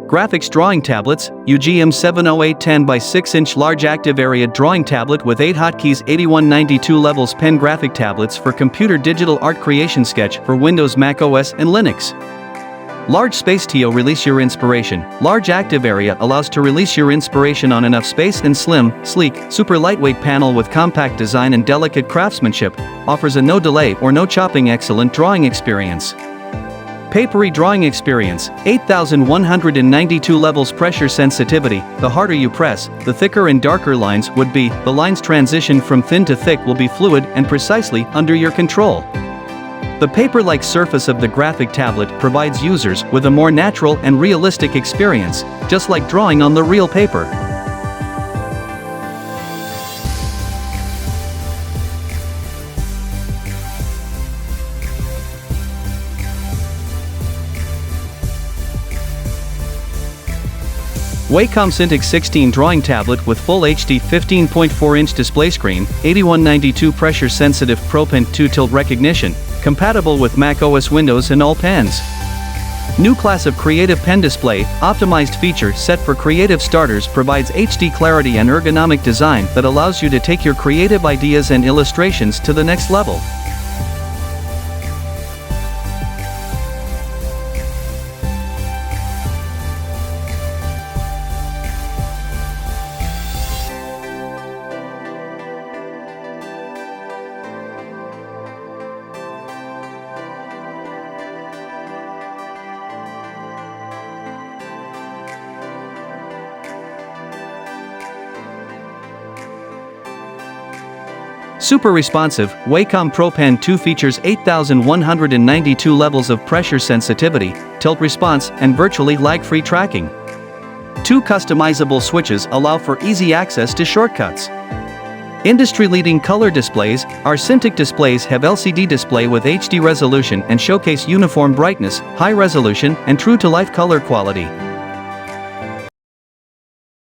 Graphics Drawing Tablets, UGEE 70810 by 6-inch large active area drawing tablet with 8 hotkeys 8192 levels pen graphic tablets for computer digital art creation sketch for Windows, Mac OS and Linux. Large space to release your inspiration. Large active area allows to release your inspiration on enough space and slim, sleek, super lightweight panel with compact design and delicate craftsmanship, offers a no delay or no chopping excellent drawing experience. Papery drawing experience, 8192 levels pressure sensitivity. The harder you press, the thicker and darker lines would be. The lines transition from thin to thick will be fluid and precisely under your control. The paper-like surface of the graphic tablet provides users with a more natural and realistic experience, just like drawing on the real paper. Wacom Cintiq 16 drawing tablet with full HD 15.4-inch display screen, 8192 pressure-sensitive Pro Pen 2 tilt recognition, compatible with Mac OS, Windows and all pens. New class of creative pen display, optimized feature set for creative starters, provides HD clarity and ergonomic design that allows you to take your creative ideas and illustrations to the next level. Super responsive, Wacom Pro Pen 2 features 8192 levels of pressure sensitivity, tilt response, and virtually lag-free tracking. 2 customizable switches allow for easy access to shortcuts. Industry-leading color displays, our Cintiq displays have LCD display with HD resolution and showcase uniform brightness, high resolution, and true-to-life color quality.